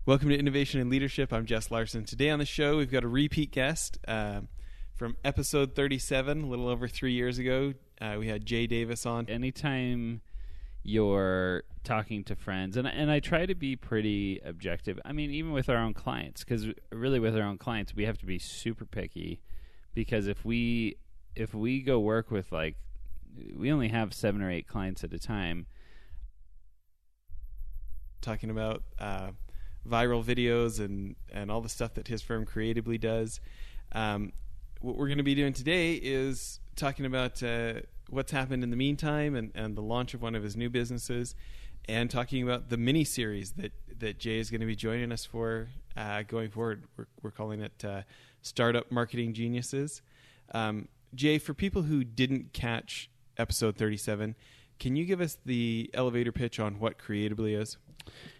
Welcome to Innovation and Leadership. I'm Jess Larson. Today on the show, we've got a repeat guest from episode 37, a little over 3 years ago. We had Jay Davis on. Anytime you're talking to friends, and I try to be pretty objective. I mean, even with our own clients, because really with our own clients, we have to be super picky, because if we go work with, like, we only have 7 or 8 clients at a time. Talking about viral videos and all the stuff that his firm Creatably does. What we're going to be doing today is talking about what's happened in the meantime and the launch of one of his new businesses, and talking about the mini-series that Jay is going to be joining us for going forward. We're calling it Startup Marketing Geniuses. Jay, for people who didn't catch episode 37, can you give us the elevator pitch on what Creatably is?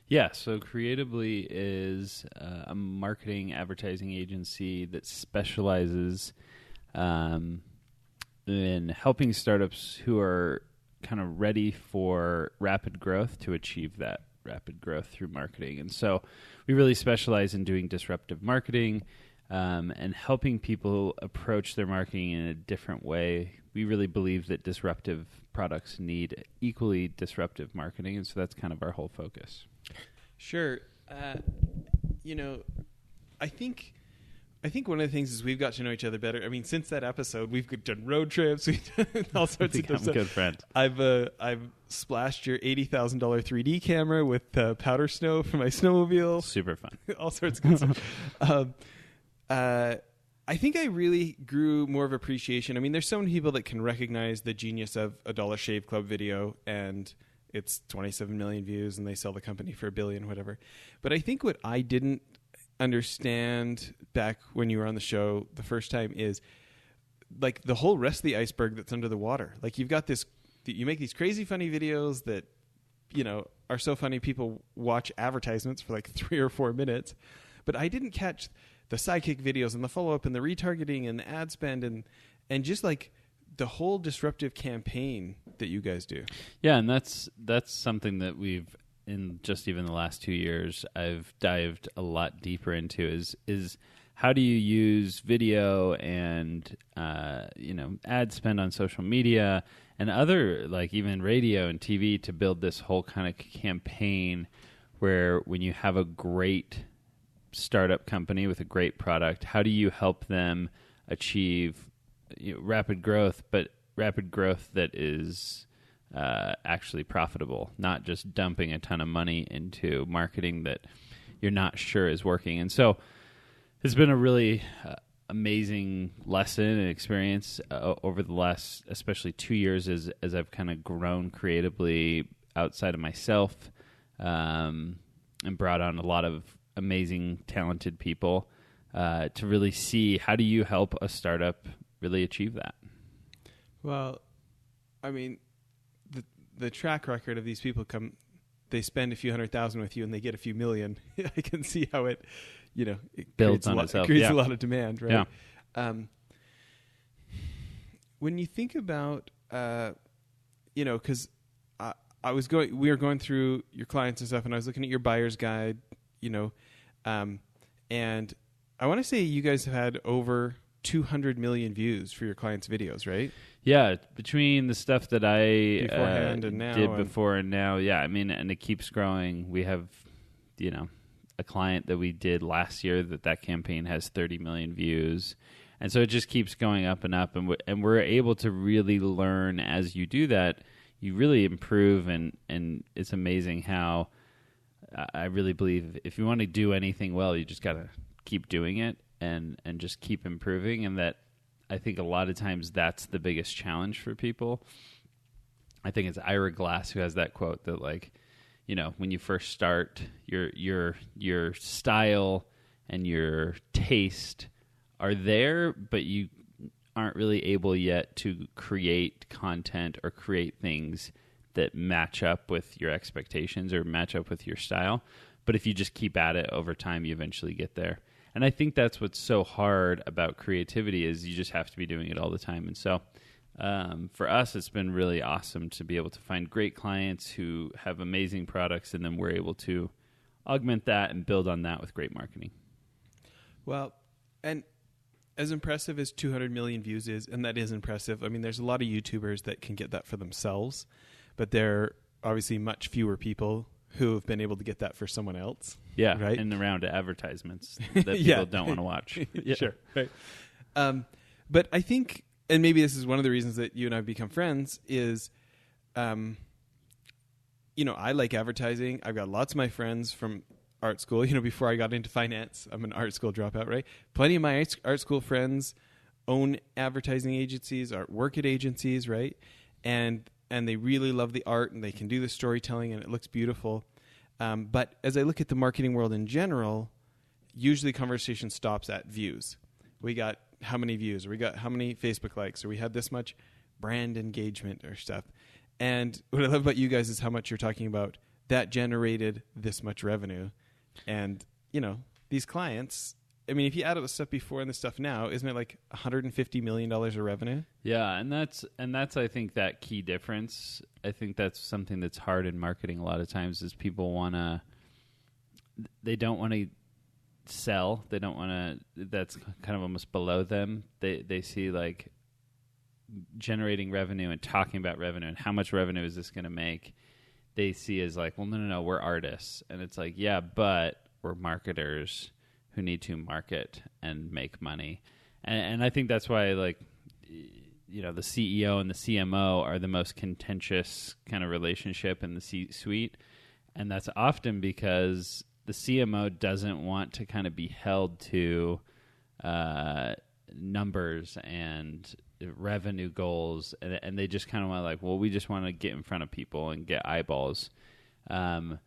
Yeah, so Creatably is a marketing advertising agency that specializes in helping startups who are kind of ready for rapid growth to achieve that rapid growth through marketing. And so we really specialize in doing disruptive marketing and helping people approach their marketing in a different way. We really believe that disruptive products need equally disruptive marketing, and so that's kind of our whole focus. Sure. I think one of the things is we've got to know each other better. I mean, since that episode, we've done road trips, we've done all sorts of stuff. Good friend. I've splashed your $80,000 3D camera with powder snow for my snowmobile. Super fun. All sorts of good stuff. I think I really grew more of appreciation. I mean, there's so many people that can recognize the genius of a Dollar Shave Club video, and it's 27 million views, and they sell the company for $1 billion, whatever. But I think what I didn't understand back when you were on the show the first time is like the whole rest of the iceberg that's under the water. Like, you've got this, you make these crazy funny videos that, you know, are so funny people watch advertisements for like 3 or 4 minutes. But I didn't catch the sidekick videos and the follow-up and the retargeting and the ad spend and just like the whole disruptive campaign that you guys do. Yeah, and that's something that we've, in just even the last 2 years, I've dived a lot deeper into is how do you use video and ad spend on social media and other, like even radio and TV, to build this whole kind of campaign where when you have a great startup company with a great product, how do you help them achieve rapid growth, but rapid growth that is actually profitable, not just dumping a ton of money into marketing that you're not sure is working. And so it's been a really amazing lesson and experience over the last, especially 2 years, as I've kind of grown creatively outside of myself and brought on a lot of amazing, talented people to really see how do you help a startup really achieve that. Well, I mean, the track record of these people they spend a few $100,000 with you and they get a few million. I can see how it builds on itself. It creates a lot of demand, right? Yeah. When you think about, because we were going through your clients and stuff, and I was looking at your buyer's guide, and I want to say you guys have had over 200 million views for your clients' videos, right? Yeah, between the stuff that I beforehand and now, did before and now, yeah, I mean, and it keeps growing. We have, a client that we did last year that campaign has 30 million views, and so it just keeps going up and up, and we're able to really learn as you do that. You really improve, and it's amazing how I really believe if you want to do anything well, you just got to keep doing it and just keep improving. And that, I think a lot of times that's the biggest challenge for people. I think it's Ira Glass who has that quote that, like, when you first start, your style and your taste are there, but you aren't really able yet to create content or create things that match up with your expectations or match up with your style. But if you just keep at it over time, you eventually get there. And I think that's what's so hard about creativity is you just have to be doing it all the time. And so for us, it's been really awesome to be able to find great clients who have amazing products, and then we're able to augment that and build on that with great marketing. Well, and as impressive as 200 million views is, and that is impressive, I mean, there's a lot of YouTubers that can get that for themselves, but there are obviously much fewer people who have been able to get that for someone else. Yeah, right? and around advertisements that people don't want to watch. Yeah. Sure, right. But I think, and maybe this is one of the reasons that you and I have become friends, is, I like advertising. I've got lots of my friends from art school. Before I got into finance, I'm an art school dropout, right? Plenty of my art school friends own advertising agencies, work at agencies, right? And they really love the art, and they can do the storytelling, and it looks beautiful. But as I look at the marketing world in general, usually conversation stops at views. We got how many views, or we got how many Facebook likes, or we had this much brand engagement or stuff. And what I love about you guys is how much you're talking about that generated this much revenue. And, these clients, I mean, if you add up the stuff before and the stuff now, isn't it like $150 million of revenue? Yeah, and that's I think that key difference. I think that's something that's hard in marketing a lot of times is people they don't want to sell. They don't want to, that's kind of almost below them. They see like generating revenue and talking about revenue and how much revenue is this going to make. They see as like, well, no, we're artists. And it's like, yeah, but we're marketers who need to market and make money. And I think that's why, like, the CEO and the CMO are the most contentious kind of relationship in the C-suite. And that's often because the CMO doesn't want to kind of be held to numbers and revenue goals, and they just kind of want we just want to get in front of people and get eyeballs, and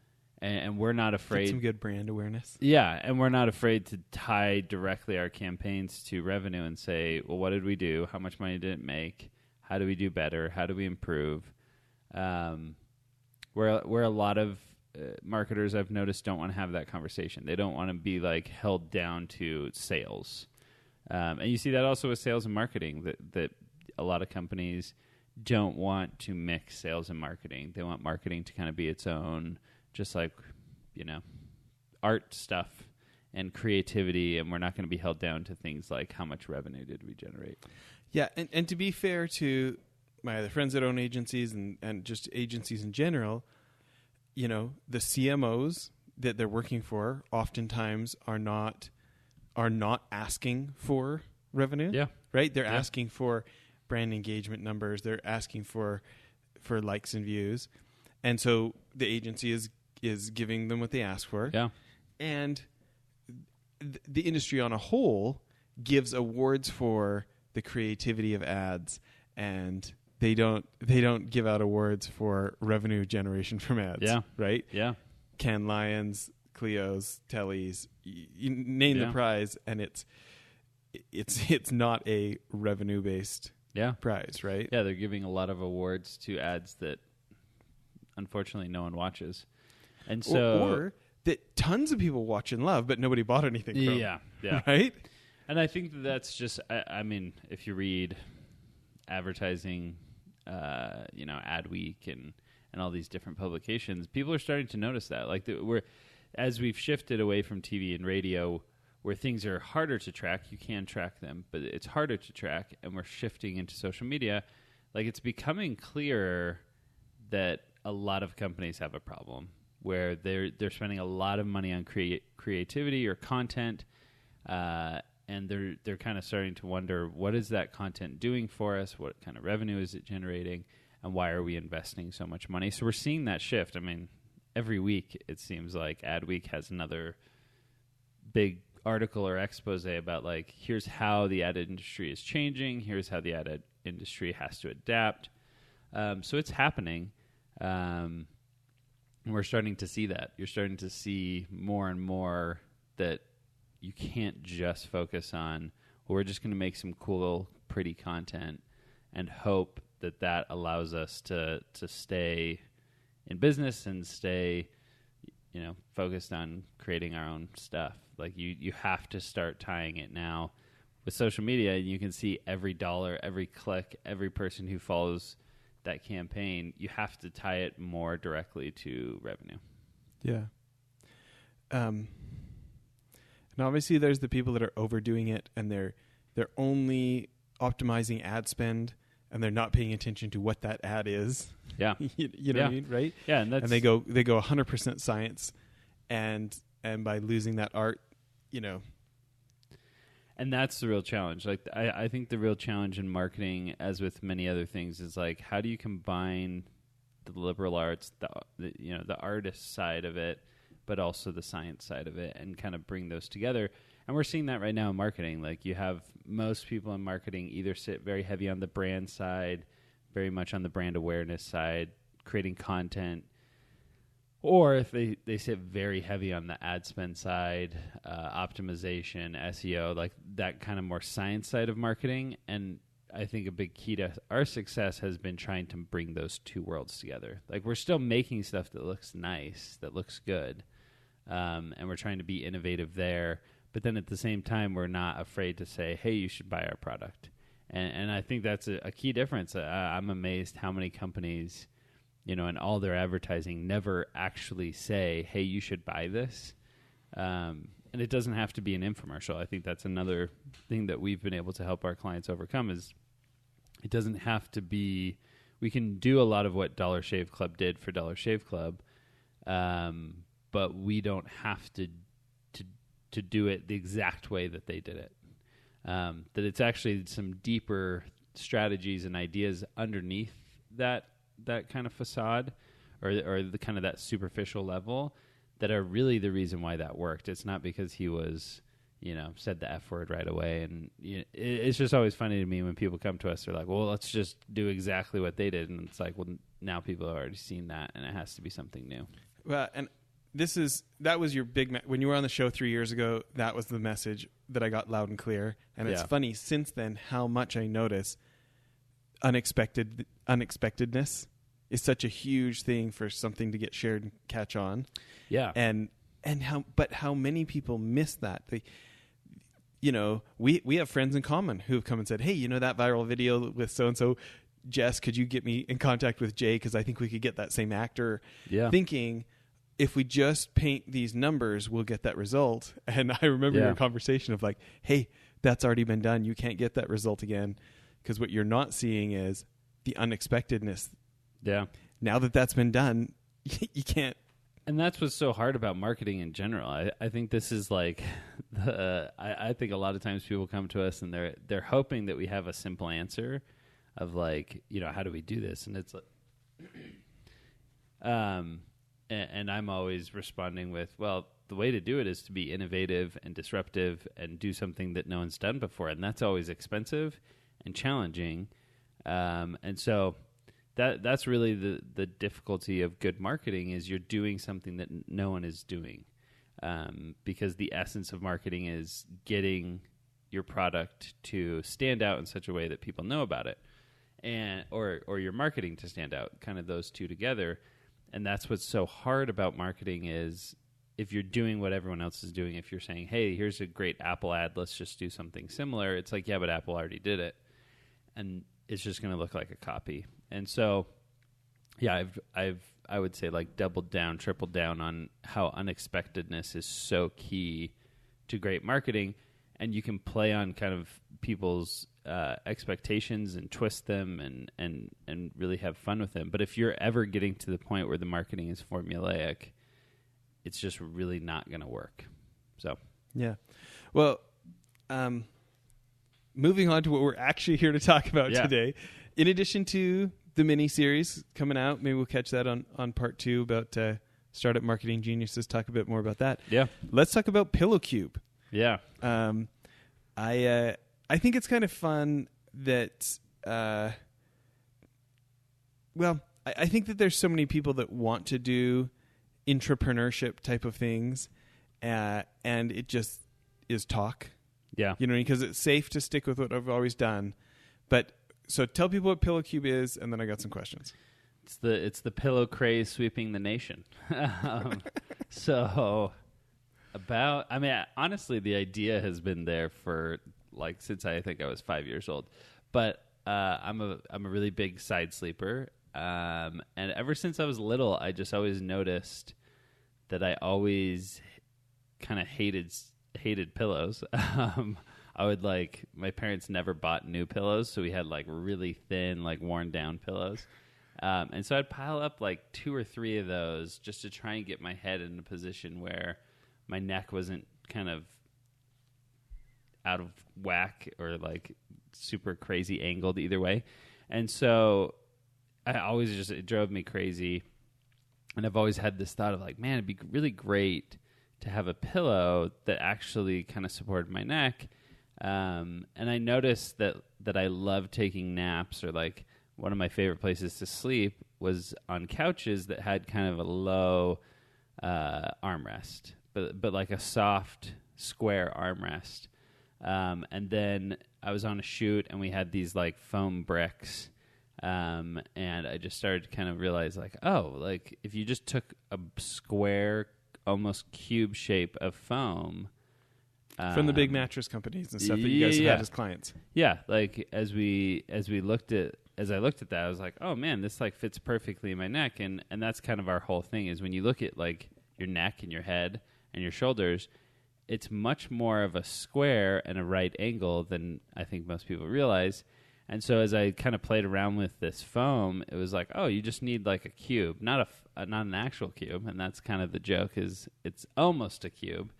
we're not afraid. Get some good brand awareness. Yeah, and we're not afraid to tie directly our campaigns to revenue and say, well, what did we do? How much money did it make? How do we do better? How do we improve? Where a lot of marketers I've noticed don't want to have that conversation. They don't want to be like held down to sales. And you see that also with sales and marketing, that a lot of companies don't want to mix sales and marketing. They want marketing to kind of be its own, just like, art stuff and creativity, and we're not going to be held down to things like how much revenue did we generate. Yeah, and to be fair to my other friends that own agencies and just agencies in general, the CMOs that they're working for oftentimes are not asking for revenue. Yeah. Right? They're asking for brand engagement numbers. They're asking for likes and views. And so the agency is giving them what they ask for. Yeah. And the industry on a whole gives awards for the creativity of ads, and they don't give out awards for revenue generation from ads. Yeah. Right? Yeah. Cannes Lions, Clio's, Telly's, you name the prize, and it's not a revenue based prize, right? Yeah, they're giving a lot of awards to ads that unfortunately no one watches, and so or that tons of people watch and love, but nobody bought anything from. Yeah, right. And I think that's just, I mean, if you read advertising, Adweek and all these different publications, people are starting to notice that. Like as we've shifted away from TV and radio, where things are harder to track, you can track them, but it's harder to track, and we're shifting into social media. Like, it's becoming clearer that a lot of companies have a problem where they're spending a lot of money on creativity or content, and they're kind of starting to wonder, what is that content doing for us? What kind of revenue is it generating? And why are we investing so much money? So we're seeing that shift. I mean, every week it seems like Adweek has another big article or expose about, like, here's how the ad industry is changing. Here's how the ad industry has to adapt. So it's happening. And we're starting to see that. You're starting to see more and more that you can't just focus on, well, we're just going to make some cool, pretty content and hope that allows us to stay in business and stay, focused on creating our own stuff. Like, you have to start tying it now with social media. You can see every dollar, every click, every person who follows that campaign. You have to tie it more directly to revenue. Yeah. and obviously there's the people that are overdoing it, and they're only optimizing ad spend, and they're not paying attention to what that ad is. Yeah. you know what I mean, right? Yeah, and they go 100% science, and by losing that art, And that's the real challenge. Like I think the real challenge in marketing, as with many other things, is like, how do you combine the liberal arts, the artist side of it, but also the science side of it, and kind of bring those together. And we're seeing that right now in marketing. Like, you have most people in marketing either sit very heavy on the brand side, very much on the brand awareness side, creating content, or if they sit very heavy on the ad spend side, optimization, SEO, like that kind of more science side of marketing. And I think a big key to our success has been trying to bring those two worlds together. Like, we're still making stuff that looks nice, that looks good, and we're trying to be innovative there. But then at the same time, we're not afraid to say, hey, you should buy our product. And I think that's a key difference. I'm amazed how many companies, in all their advertising, never actually say, hey, you should buy this. And it doesn't have to be an infomercial. I think that's another thing that we've been able to help our clients overcome, is it doesn't have to be, we can do a lot of what Dollar Shave Club did for Dollar Shave Club, but we don't have to do it the exact way that they did it. That it's actually some deeper strategies and ideas underneath that kind of facade, or the kind of that superficial level, that are really the reason why that worked. It's not because he was, said the F word right away. And it's just always funny to me when people come to us, they're like, well, let's just do exactly what they did. And it's like, well, now people have already seen that, and it has to be something new. Well, and that was your big, when you were on the show 3 years ago, that was the message that I got loud and clear. And it's funny since then how much I notice unexpectedness is such a huge thing for something to get shared and catch on. Yeah. And how many people miss that. We have friends in common who have come and said, hey, that viral video with so-and-so, Jess, could you get me in contact with Jay? Because I think we could get that same actor. Yeah. Thinking, if we just paint these numbers, we'll get that result. And I remember your conversation of like, hey, that's already been done. You can't get that result again. Because what you're not seeing is the unexpectedness. Yeah. Now that that's been done, you can't. And that's what's so hard about marketing in general. I think this is like, I think a lot of times people come to us and they're hoping that we have a simple answer of like, how do we do this? And it's like, and I'm always responding with, well, the way to do it is to be innovative and disruptive and do something that no one's done before. And that's always expensive and challenging. And so that's really the difficulty of good marketing, is you're doing something that no one is doing. Because the essence of marketing is getting your product to stand out in such a way that people know about it, and or your marketing to stand out, kind of those two together. And that's what's so hard about marketing, is if you're doing what everyone else is doing, if you're saying, hey, here's a great Apple ad, let's just do something similar. It's like, yeah, but Apple already did it. And it's just going to look like a copy. And so, yeah, I would say like doubled down, tripled down on how unexpectedness is so key to great marketing. And you can play on kind of people's expectations and twist them and really have fun with them. But if you're ever getting to the point where the marketing is formulaic, it's just really not going to work. So, yeah. Well, moving on to what we're actually here to talk about today. In addition to the mini-series coming out, maybe we'll catch that on part 2 about Startup Marketing Geniuses, talk a bit more about that. Yeah. Let's talk about PillowCube. Yeah. I think it's kind of fun that, I think that there's so many people that want to do intrapreneurship type of things, and it just is talk. Yeah. Because it's safe to stick with what I've always done. But so tell people what PillowCube is, and then I got some questions. It's the pillow craze sweeping the nation. Honestly, the idea has been there for since I think I was 5 years old. But I'm a really big side sleeper, and ever since I was little, I just always noticed that I always kind of hated pillows. I would my parents never bought new pillows, so we had like really thin, like worn down pillows. And so I'd pile up like 2 or 3 of those just to try and get my head in a position where my neck wasn't kind of out of whack or like super crazy angled either way. And so it drove me crazy. And I've always had this thought of like, man, it'd be really great to have a pillow that actually kind of supported my neck. And I noticed that I love taking naps, or like one of my favorite places to sleep was on couches that had kind of a low armrest, but like a soft square armrest. And then I was on a shoot and we had these like foam bricks. And I just started to kind of realize like, oh, like if you just took a square, almost cube shape of foam, from the big mattress companies and stuff that you guys have had as clients. Yeah, like as I looked at that, I was like, oh man, this like fits perfectly in my neck, and that's kind of our whole thing is when you look at like your neck and your head and your shoulders, it's much more of a square and a right angle than I think most people realize. And so as I kind of played around with this foam, it was like, oh, you just need like a cube, not an actual cube, and that's kind of the joke is it's almost a cube.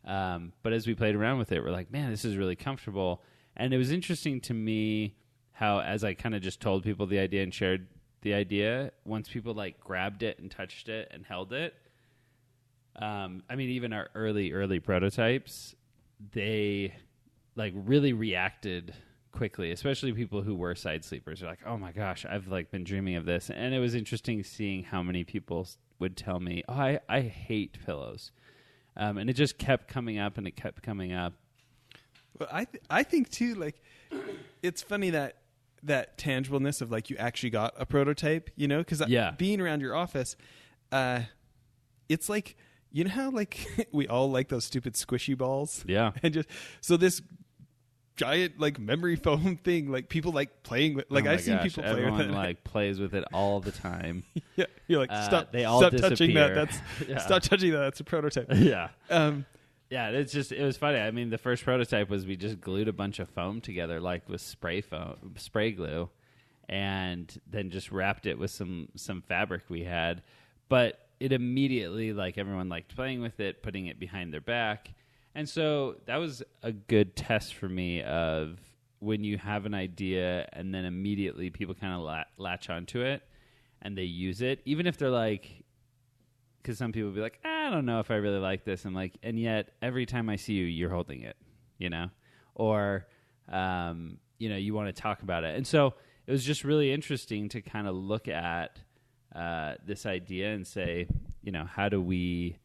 But as we played around with it, we're like, man, this is really comfortable. And it was interesting to me how, as I kind of just told people the idea and shared the idea, once people like grabbed it and touched it and held it, I mean, even our early prototypes, they like really reacted quickly, especially people who were side sleepers. They're like, oh my gosh, I've like been dreaming of this. And it was interesting seeing how many people would tell me, oh, I hate pillows. And it just kept coming up and it kept coming up. Well, I think too, like, it's funny that tangibleness of like you actually got a prototype, you know, because being around your office, it's like, you know how like we all like those stupid squishy balls? Yeah. And just, so this giant like memory foam thing, like people like playing with, like I've seen people play with it. Like plays with it all the time. Yeah. You're like, stop touching that. Stop touching that. That's a prototype. Yeah. Yeah, it was funny. I mean, the first prototype was we just glued a bunch of foam together, like with spray glue, and then just wrapped it with some fabric we had. But it immediately, like, everyone liked playing with it, putting it behind their back. And so that was a good test for me of when you have an idea and then immediately people kind of latch onto it and they use it, even if they're like, because some people will be like, I don't know if I really like this. I'm like, and yet every time I see you, you're holding it, you know, or, you know, you want to talk about it. And so it was just really interesting to kind of look at this idea and say, you know, how do we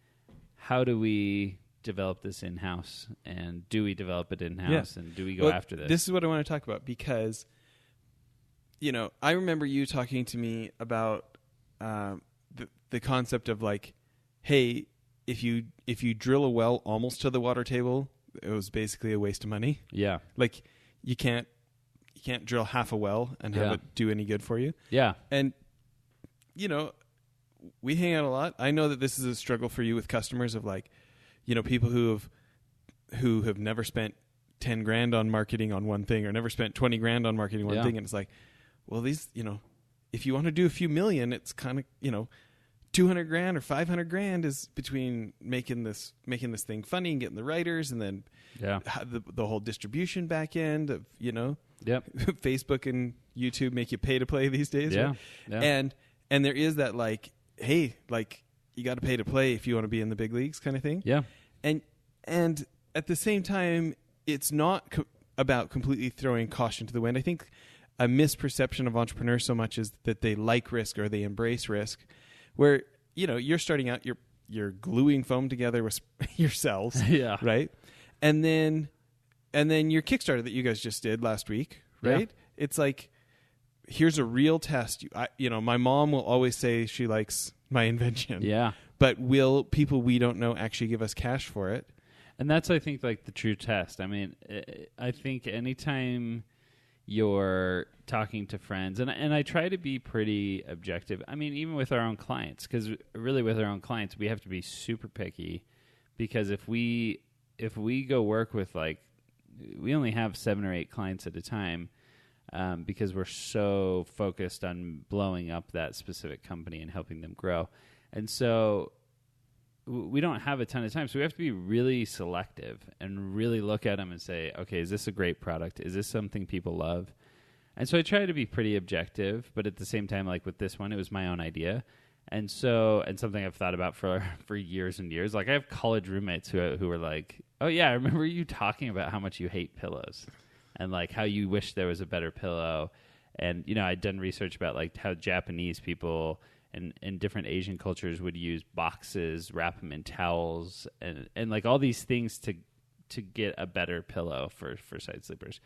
develop this in-house, and do we develop it in-house, and do we go after this? This is what I want to talk about, because, you know, I remember you talking to me about the concept of like, hey, if you drill a well almost to the water table, it was basically a waste of money. Yeah. Like you can't drill half a well and have it do any good for you. Yeah. And, you know, we hang out a lot. I know that this is a struggle for you with customers of like, you know, people who have never spent 10 grand on marketing on one thing, or never spent 20 grand on marketing on one thing. And it's like, well, these, you know, if you want to do a few million, it's kind of, you know, 200 grand or 500 grand is between making this thing funny and getting the writers, and then the whole distribution back end of, you know, Facebook and YouTube make you pay to play these days. Yeah. Right? Yeah. And there is that like, hey, like you got to pay to play if you want to be in the big leagues kind of thing. Yeah. And at the same time, it's not about completely throwing caution to the wind. I think a misperception of entrepreneurs so much is that they like risk or they embrace risk, where, you know, you're starting out, you're gluing foam together with yourselves, right? And then your Kickstarter that you guys just did last week, right? Yeah. It's like, here's a real test. You know, my mom will always say she likes my invention. Yeah. But will people we don't know actually give us cash for it? And that's, I think, like the true test. I mean, I think anytime you're talking to friends, and I try to be pretty objective. I mean, even with our own clients, because really with our own clients, we have to be super picky because if we go work with we only have 7 or 8 clients at a time, because we're so focused on blowing up that specific company and helping them grow. And so we don't have a ton of time. So we have to be really selective and really look at them and say, okay, is this a great product? Is this something people love? And so I try to be pretty objective, but at the same time, like with this one, it was my own idea. And something I've thought about for years and years. Like I have college roommates who are like, oh yeah, I remember you talking about how much you hate pillows. And like how you wish there was a better pillow. And, I'd done research about like how Japanese people and different Asian cultures would use boxes, wrap them in towels, and like all these things to get a better pillow for side sleepers.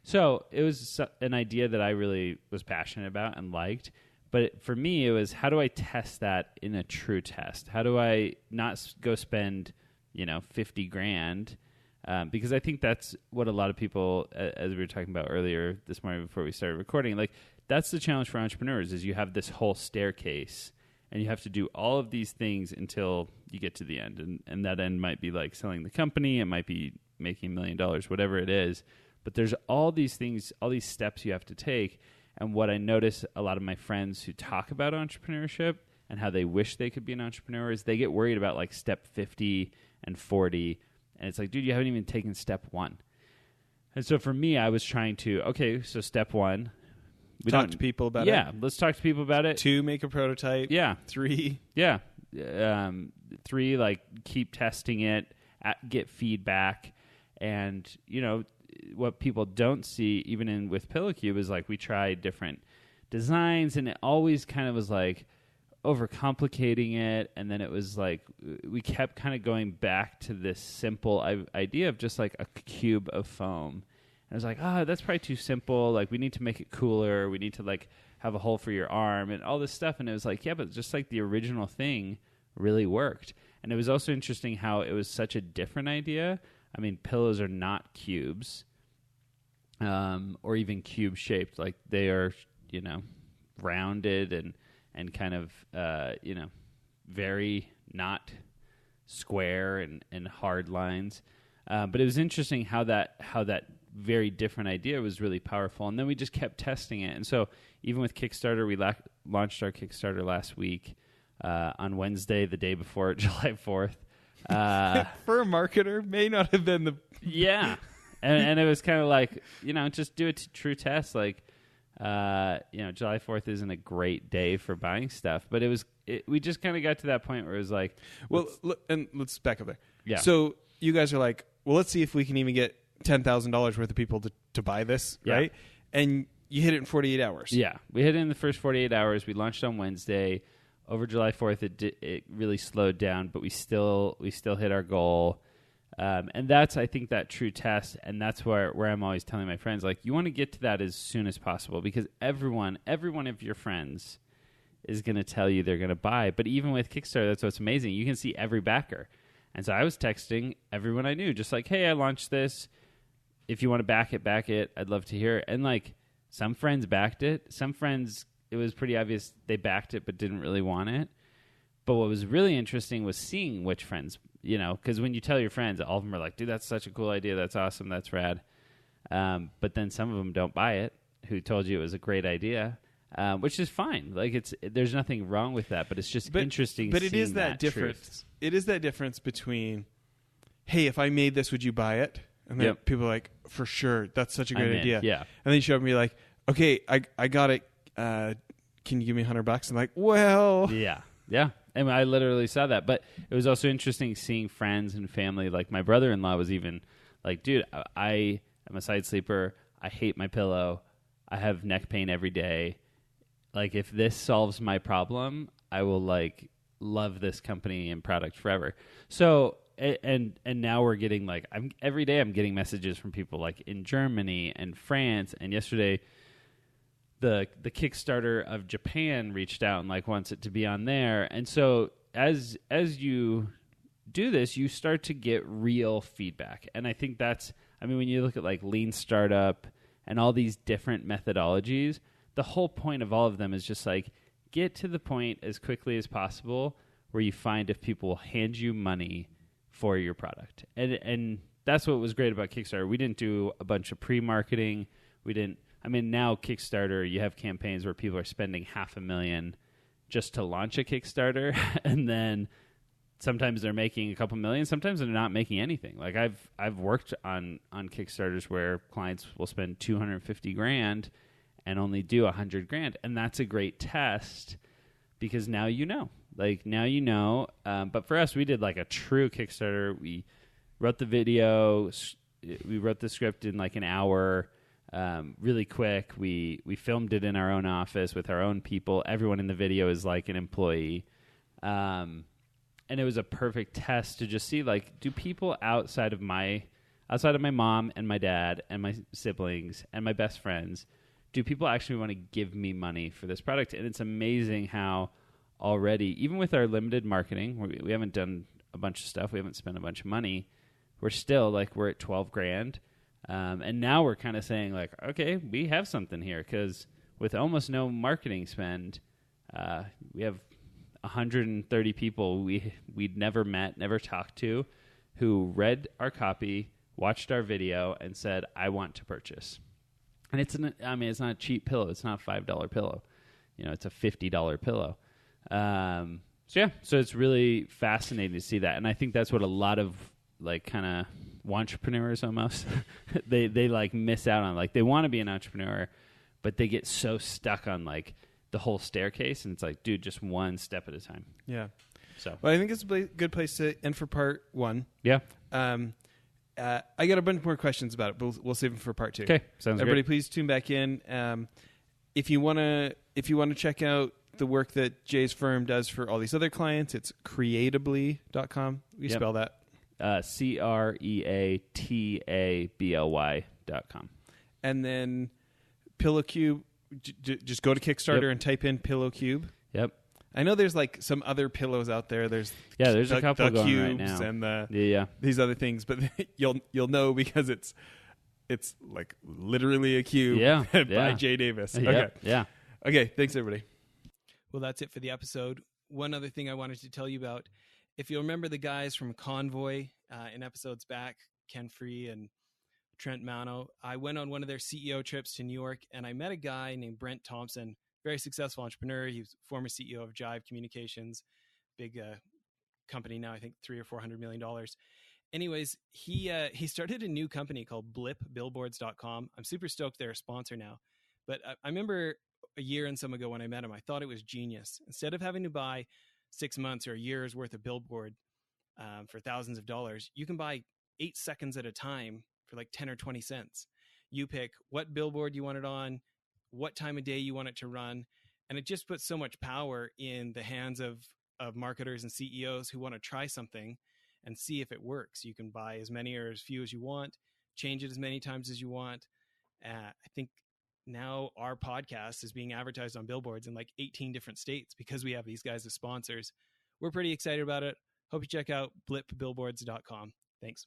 So it was an idea that I really was passionate about and liked. But for me, it was, how do I test that in a true test? How do I not go spend, $50,000? Because I think that's what a lot of people, as we were talking about earlier this morning before we started recording, like that's the challenge for entrepreneurs is you have this whole staircase and you have to do all of these things until you get to the end. And that end might be like selling the company. It might be making $1 million, whatever it is. But there's all these things, all these steps you have to take. And what I notice a lot of my friends who talk about entrepreneurship and how they wish they could be an entrepreneur is they get worried about like step 50 and 40. And it's like, dude, you haven't even taken step 1. And so for me, I was trying to, okay, so step 1. Talk to people about it. Yeah, let's talk to people about it. 2, make a prototype. Yeah. 3. Yeah. 3, like keep testing it, get feedback. And, what people don't see, even with Pillow Cube, is like we tried different designs, and it always kind of was like overcomplicating it. And then it was like we kept kind of going back to this simple idea of just like a cube of foam. And I was like, that's probably too simple. Like we need to make it cooler. We need to like have a hole for your arm and all this stuff. And it was like, yeah, but just like the original thing really worked. And it was also interesting how it was such a different idea. I mean, pillows are not cubes, or even cube shaped. Like they are, rounded and kind of, very not square and hard lines. But it was interesting how that very different idea was really powerful. And then we just kept testing it. And so even with Kickstarter, we launched our Kickstarter last week on Wednesday, the day before July 4th. For a marketer, may not have been the... Yeah. And it was kind of like, just do a true test. Like, July 4th isn't a great day for buying stuff. But we just kind of got to that point where it was like... Well, let's back up there. Yeah. So you guys are like, well, let's see if we can even get $10,000 worth of people to buy this, right? And you hit it in 48 hours. Yeah. We hit it in the first 48 hours. We launched on Wednesday. Over July 4th, it really slowed down, but we still hit our goal. And that's, I think, that true test. And that's where I'm always telling my friends, like, you want to get to that as soon as possible because every one of your friends is going to tell you they're going to buy. But even with Kickstarter, that's what's amazing. You can see every backer. And so I was texting everyone I knew, just like, hey, I launched this. If you want to back it. I'd love to hear it. And, like, some friends backed it. Some friends... It was pretty obvious they backed it but didn't really want it. But what was really interesting was seeing which friends, because when you tell your friends, all of them are like, dude, that's such a cool idea. That's awesome. That's rad. But then some of them don't buy it who told you it was a great idea, which is fine. Like there's nothing wrong with that, but it's just interesting But seeing it is that difference. Truth. It is that difference between, hey, if I made this, would you buy it? And then people are like, for sure. That's such a great idea. Yeah. And then you show up and be like, okay, I got it. Can you give me $100? I'm like, well, yeah. And I literally saw that, but it was also interesting seeing friends and family. Like my brother-in-law was even like, dude, I am a side sleeper. I hate my pillow. I have neck pain every day. Like if this solves my problem, I will like love this company and product forever. So, and now we're getting like, every day I'm getting messages from people like in Germany and France. And yesterday, the Kickstarter of Japan reached out and like wants it to be on there. And so as you do this, you start to get real feedback. And I think when you look at like Lean Startup and all these different methodologies, the whole point of all of them is just like get to the point as quickly as possible where you find if people will hand you money for your product. And that's what was great about Kickstarter. We didn't do a bunch of pre-marketing. Now Kickstarter, you have campaigns where people are spending $500,000 just to launch a Kickstarter, and then sometimes they're making a couple million, sometimes they're not making anything. Like I've worked on Kickstarters where clients will spend $250,000 and only do $100,000, and that's a great test because now you know. But for us, we did like a true Kickstarter. We wrote the video, we wrote the script in like an hour, really quick. We filmed it in our own office with our own people. Everyone in the video is like an employee. And it was a perfect test to just see, like, do people outside of my mom and my dad and my siblings and my best friends, do people actually want to give me money for this product? And it's amazing how already, even with our limited marketing, we haven't done a bunch of stuff, we haven't spent a bunch of money, we're still like, we're at $12,000. And now we're kind of saying like, okay, we have something here, because with almost no marketing spend, we have 130 people we'd never met, never talked to, who read our copy, watched our video, and said, I want to purchase. And it's not a cheap pillow. It's not a $5 pillow. It's a $50 pillow. So it's really fascinating to see that. And I think that's what a lot of like kind of entrepreneurs almost, they like miss out on. Like they want to be an entrepreneur, but they get so stuck on like the whole staircase, and it's like, dude, just one step at a time. Yeah. So, well, I think it's a good place to end for part one. Yeah. I got a bunch more questions about it, but we'll save them for part two. Okay, sounds Everybody, great. please tune back in. If you want to check out the work that Jay's firm does for all these other clients, it's creatably.com. We spell that. CREATABLY.com. And then Pillow Cube. Just go to Kickstarter and type in Pillow Cube. Yep. I know there's like some other pillows out there. There's a couple the going cubes right now. and these other things, but you'll know because it's like literally a cube by Jay Davis. Okay. Yeah. Okay. Thanks, everybody. Well, that's it for the episode. One other thing I wanted to tell you about, if you remember the guys from Convoy in episodes back, Ken Free and Trent Mano, I went on one of their CEO trips to New York, and I met a guy named Brent Thompson, very successful entrepreneur. He was former CEO of Jive Communications, big company now, I think $300 or $400 million. Anyways, he started a new company called blipbillboards.com. I'm super stoked they're a sponsor now. But I remember a year and some ago when I met him, I thought it was genius. Instead of having to buy 6 months or a year's worth of billboard for thousands of dollars, you can buy 8 seconds at a time for like 10 or 20 cents. You pick what billboard you want it on, what time of day you want it to run. And it just puts so much power in the hands of marketers and CEOs who want to try something and see if it works. You can buy as many or as few as you want, change it as many times as you want. I think now our podcast is being advertised on billboards in like 18 different states because we have these guys as sponsors. We're pretty excited about it. Hope you check out blipbillboards.com. Thanks.